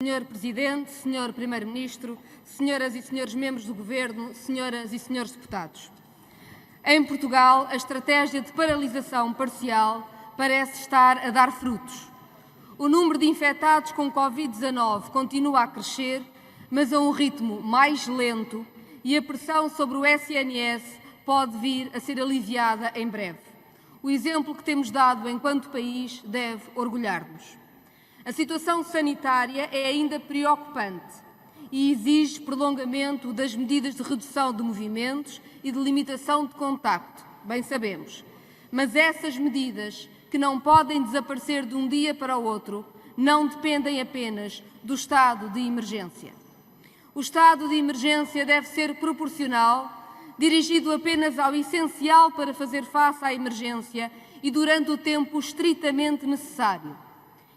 Senhor Presidente, Senhor Primeiro-Ministro, Senhoras e Senhores Membros do Governo, Senhoras e Senhores Deputados. Em Portugal, a estratégia de paralisação parcial parece estar a dar frutos. O número de infectados com Covid-19 continua a crescer, mas a um ritmo mais lento, e a pressão sobre o SNS pode vir a ser aliviada em breve. O exemplo que temos dado enquanto país deve orgulhar-nos. A situação sanitária é ainda preocupante e exige prolongamento das medidas de redução de movimentos e de limitação de contacto, bem sabemos. Mas essas medidas, que não podem desaparecer de um dia para o outro, não dependem apenas do estado de emergência. O estado de emergência deve ser proporcional, dirigido apenas ao essencial para fazer face à emergência e durante o tempo estritamente necessário.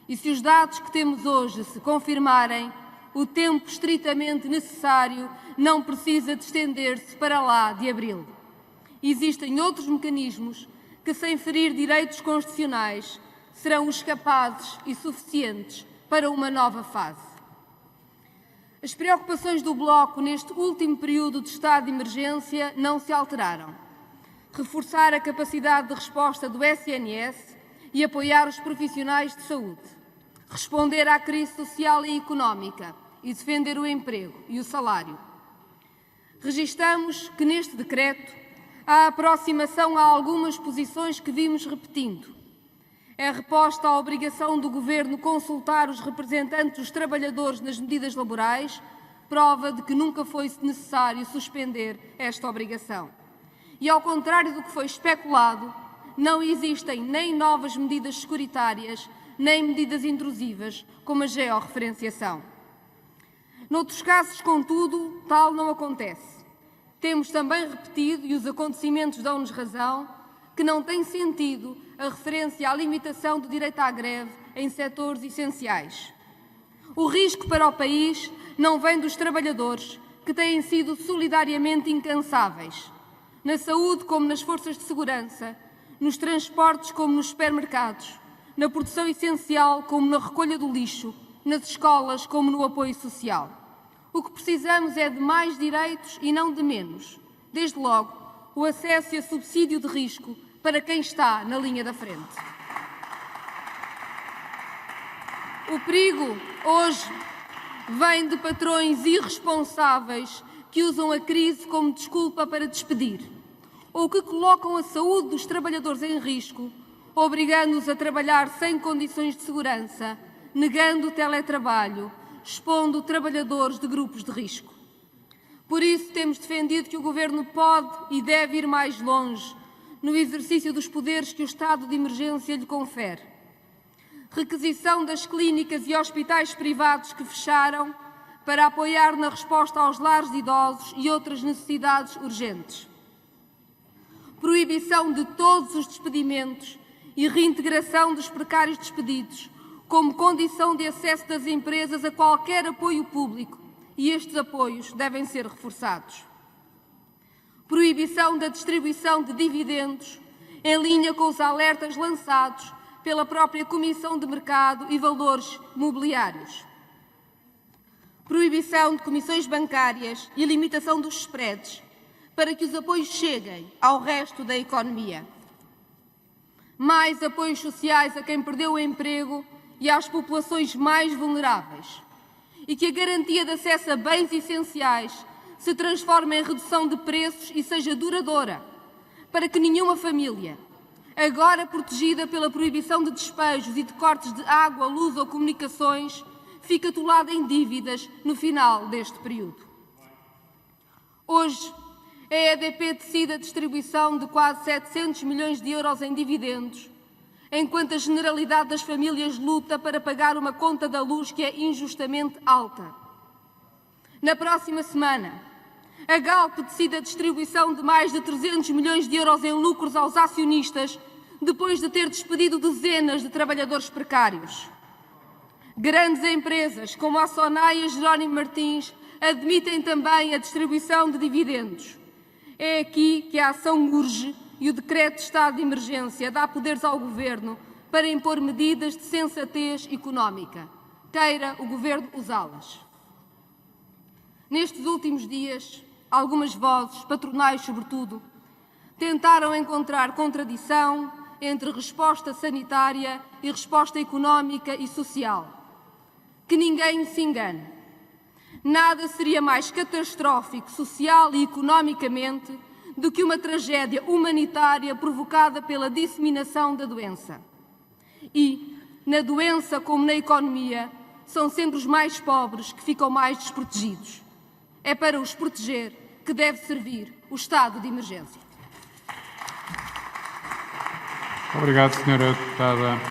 E se os dados que temos hoje se confirmarem, o tempo estritamente necessário não precisa de estender-se para lá de abril. Existem outros mecanismos que, sem ferir direitos constitucionais, serão os capazes e suficientes para uma nova fase. As preocupações do Bloco neste último período de estado de emergência não se alteraram. Reforçar a capacidade de resposta do SNS e apoiar os profissionais de saúde. Responder à crise social e económica e defender o emprego e o salário. Registamos que neste decreto há aproximação a algumas posições que vimos repetindo. É reposta a obrigação do Governo consultar os representantes dos trabalhadores nas medidas laborais, prova de que nunca foi necessário suspender esta obrigação. E ao contrário do que foi especulado, não existem nem novas medidas securitárias, nem medidas intrusivas, como a georreferenciação. Noutros casos, contudo, tal não acontece. Temos também repetido, e os acontecimentos dão-nos razão, que não tem sentido a referência à limitação do direito à greve em setores essenciais. O risco para o país não vem dos trabalhadores, que têm sido solidariamente incansáveis, na saúde como nas forças de segurança, nos transportes como nos supermercados, na produção essencial como na recolha do lixo, nas escolas como no apoio social. O que precisamos é de mais direitos e não de menos. Desde logo, o acesso a subsídio de risco para quem está na linha da frente. O perigo, hoje, vem de patrões irresponsáveis que usam a crise como desculpa para despedir, ou que colocam a saúde dos trabalhadores em risco, obrigando-os a trabalhar sem condições de segurança, negando o teletrabalho, expondo trabalhadores de grupos de risco. Por isso, temos defendido que o Governo pode e deve ir mais longe no exercício dos poderes que o estado de emergência lhe confere. Requisição das clínicas e hospitais privados que fecharam para apoiar na resposta aos lares de idosos e outras necessidades urgentes. Proibição de todos os despedimentos e reintegração dos precários despedidos, como condição de acesso das empresas a qualquer apoio público, e estes apoios devem ser reforçados. Proibição da distribuição de dividendos, em linha com os alertas lançados pela própria Comissão de Mercado e Valores Mobiliários. Proibição de comissões bancárias e limitação dos spreads, para que os apoios cheguem ao resto da economia. Mais apoios sociais a quem perdeu o emprego e às populações mais vulneráveis. E que a garantia de acesso a bens essenciais se transforme em redução de preços e seja duradoura, para que nenhuma família, agora protegida pela proibição de despejos e de cortes de água, luz ou comunicações, fique atolada em dívidas no final deste período. Hoje, a EDP decide a distribuição de quase 700 milhões de euros em dividendos, enquanto a generalidade das famílias luta para pagar uma conta da luz que é injustamente alta. Na próxima semana, a Galp decide a distribuição de mais de 300 milhões de euros em lucros aos acionistas, depois de ter despedido dezenas de trabalhadores precários. Grandes empresas, como a Sonai e a Jerónimo Martins, admitem também a distribuição de dividendos. É aqui que a ação urge e o decreto de estado de emergência dá poderes ao Governo para impor medidas de sensatez económica. queira o Governo usá-las. Nestes últimos dias, algumas vozes, patronais sobretudo, tentaram encontrar contradição entre resposta sanitária e resposta económica e social. Que ninguém se engane. Nada seria mais catastrófico social e economicamente do que uma tragédia humanitária provocada pela disseminação da doença. E, na doença como na economia, são sempre os mais pobres que ficam mais desprotegidos. É para os proteger que deve servir o estado de emergência. Obrigado, Sra. Deputada.